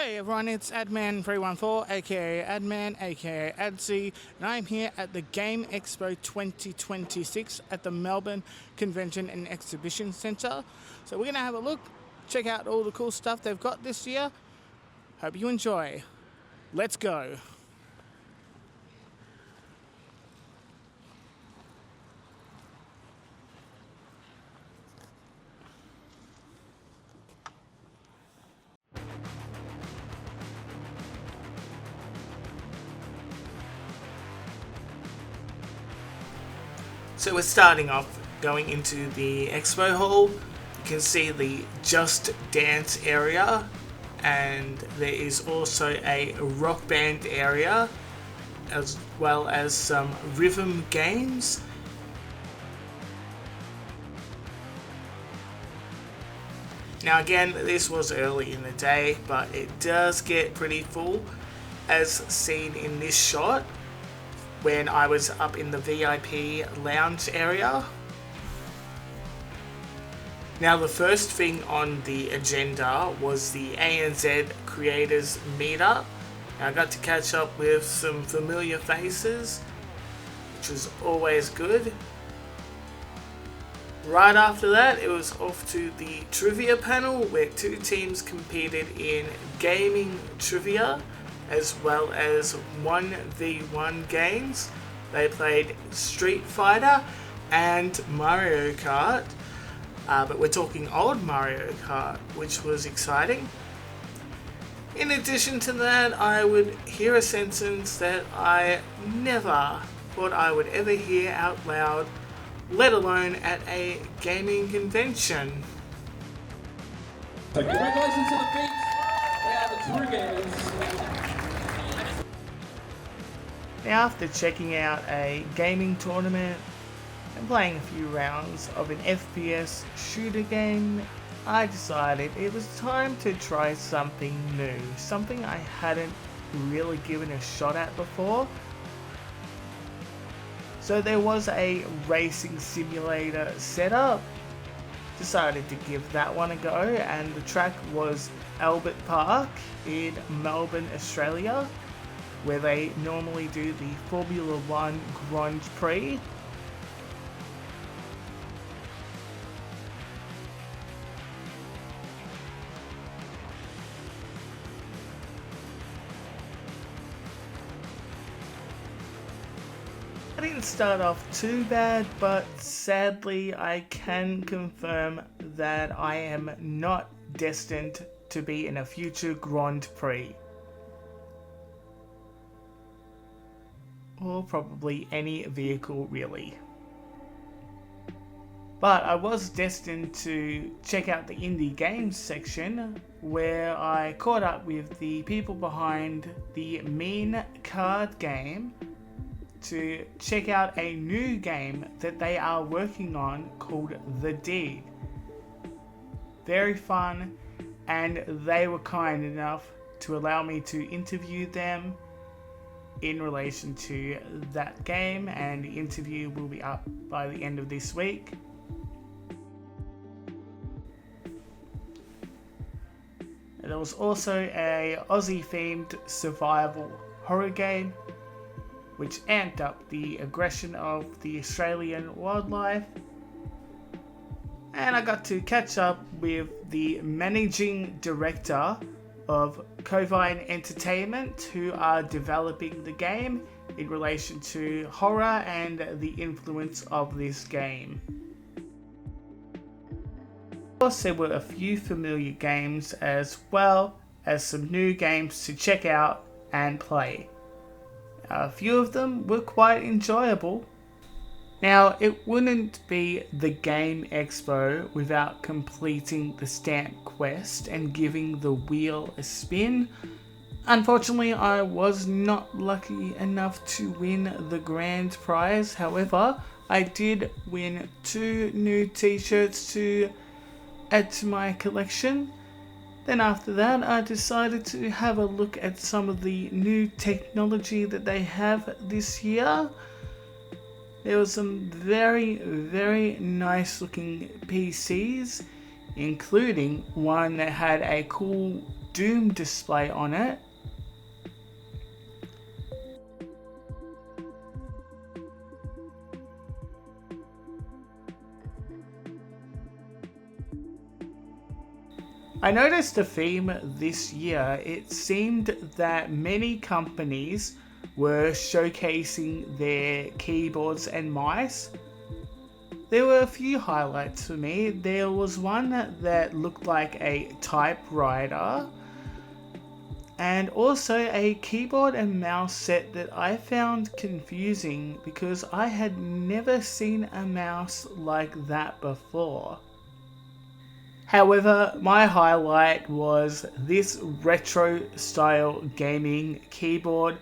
Hey everyone, it's Adman314, aka Adman, aka Adsy, and I'm here at the Game Expo 2026 at the Melbourne Convention and Exhibition Centre. So we're going to have a look, check out all the cool stuff they've got this year. Hope you enjoy. Let's go. So we're starting off going into the expo hall. You can see the Just Dance area, and there is also a rock band area, as well as some rhythm games. Now again, this was early in the day, but it does get pretty full, as seen in this shot when I was up in the VIP lounge area. Now the first thing on the agenda was the ANZ Creators Meetup. I got to catch up with some familiar faces, which was always good. Right after that, it was off to the trivia panel where two teams competed in gaming trivia as well as 1v1 games. They played Street Fighter and Mario Kart, but we're talking old Mario Kart, which was exciting. In addition to that, I would hear a sentence that I never thought I would ever hear out loud, let alone at a gaming convention. So congratulations to the Finks. They are the true gamers. Now, after checking out a gaming tournament and playing a few rounds of an FPS shooter game, I decided it was time to try something new, something I hadn't really given a shot at before. So there was a racing simulator setup. Decided to give that one a go, and the track was Albert Park in Melbourne, Australia, where they normally do the Formula 1 Grand Prix. I didn't start off too bad, but sadly I can confirm that I am not destined to be in a future Grand Prix. Or probably any vehicle really. But I was destined to check out the indie games section, where I caught up with the people behind the Mean card game to check out a new game that they are working on called The Deed. Very fun, and they were kind enough to allow me to interview them in relation to that game, and the interview will be up by the end of this week. And there was also a Aussie themed survival horror game which amped up the aggression of the Australian wildlife. And I got to catch up with the managing director of Covine Entertainment, who are developing the game in relation to horror and the influence of this game. Of course, there were a few familiar games as well as some new games to check out and play. A few of them were quite enjoyable. Now, it wouldn't be the Game Expo without completing the stamp quest and giving the wheel a spin. Unfortunately, I was not lucky enough to win the grand prize. However, I did win 2 new t-shirts to add to my collection. Then after that, I decided to have a look at some of the new technology that they have this year. There was some very, very nice looking PCs, including one that had a cool Doom display on it. I noticed a theme this year. It seemed that many companies were showcasing their keyboards and mice. There were a few highlights for me. There was one that looked like a typewriter, and also a keyboard and mouse set that I found confusing because I had never seen a mouse like that before. However, my highlight was this retro style gaming keyboard.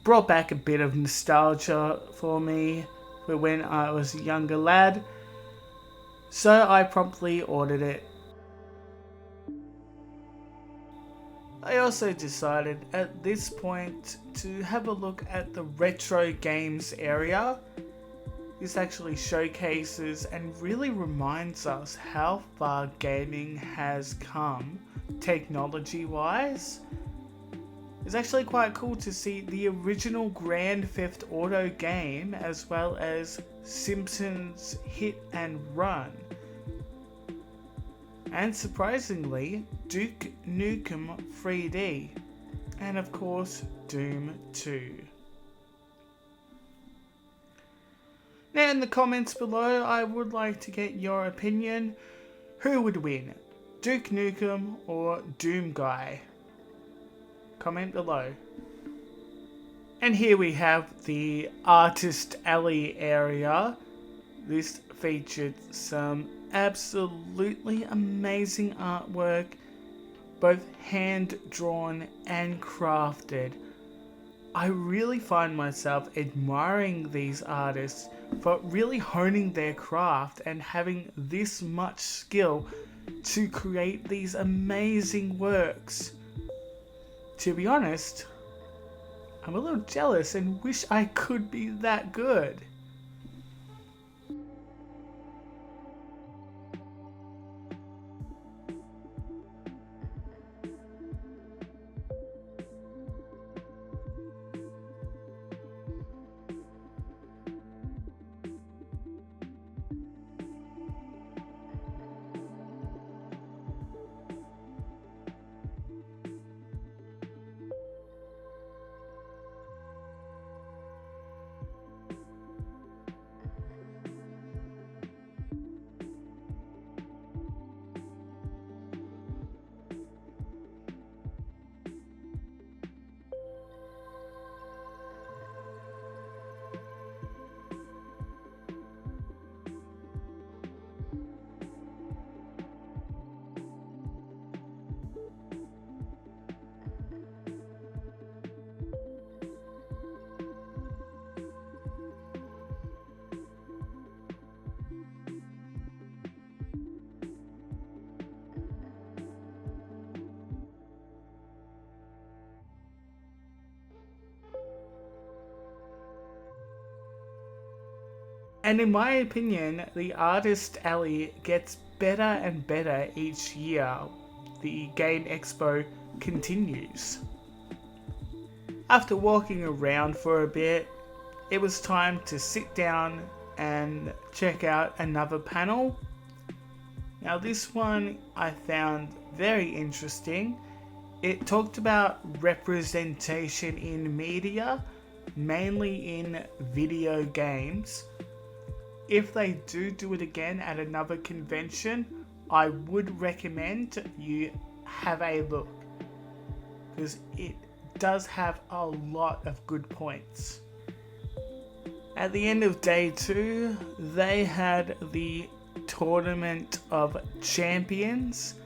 Brought back a bit of nostalgia for me for when I was a younger lad, so I promptly ordered it. I also decided at this point to have a look at the retro games area. This actually showcases and really reminds us how far gaming has come technology wise. It's actually quite cool to see the original Grand Theft Auto game as well as Simpsons Hit and Run. And surprisingly, Duke Nukem 3D. And of course, Doom 2. Now in the comments below, I would like to get your opinion. Who would win? Duke Nukem or Doom Guy? Comment below. And here we have the Artist Alley area. This featured some absolutely amazing artwork, both hand-drawn and crafted. I really find myself admiring these artists for really honing their craft and having this much skill to create these amazing works. To be honest, I'm a little jealous and wish I could be that good. And in my opinion, the Artist Alley gets better and better each year. The Game Expo continues. After walking around for a bit, it was time to sit down and check out another panel. Now this one I found very interesting. It talked about representation in media, mainly in video games. If they do it again at another convention, I would recommend you have a look, because it does have a lot of good points. At the end of day 2, they had the Tournament of Champions,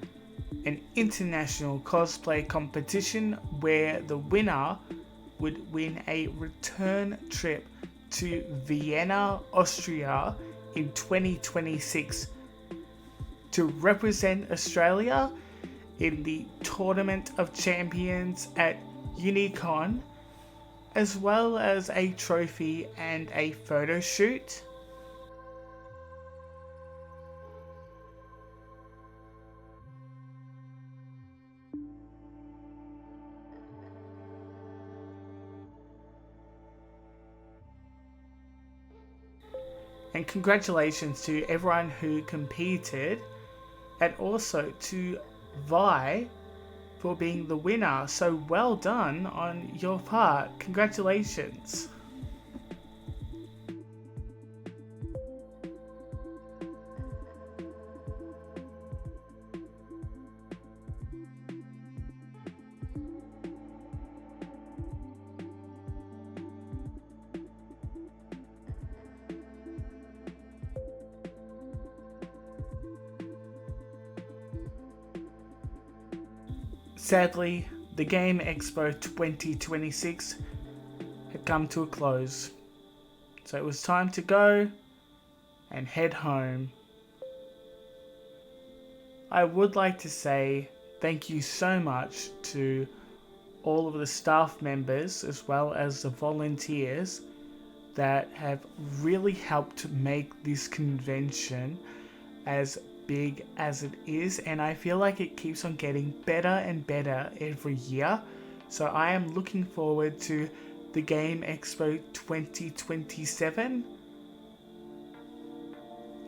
an international cosplay competition where the winner would win a return trip to Vienna, Austria in 2026 to represent Australia in the Tournament of Champions at Unicon, as well as a trophy and a photo shoot. And congratulations to everyone who competed, and also to Vi for being the winner. So well done on your part. Congratulations. Sadly, the Game Expo 2026 had come to a close, so it was time to go and head home. I would like to say thank you so much to all of the staff members as well as the volunteers that have really helped make this convention as big as it is, and I feel like it keeps on getting better and better every year. So I am looking forward to the Game Expo 2027.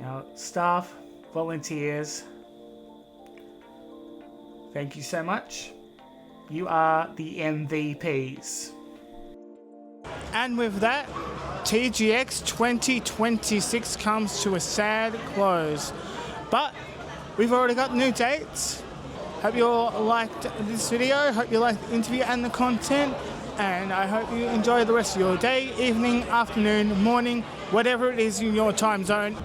Now, staff, volunteers, thank you so much. You are the MVPs. And with that, TGX 2026 comes to a sad close. But we've already got new dates. Hope you all liked this video. Hope you liked the interview and the content. And I hope you enjoy the rest of your day, evening, afternoon, morning, whatever it is in your time zone.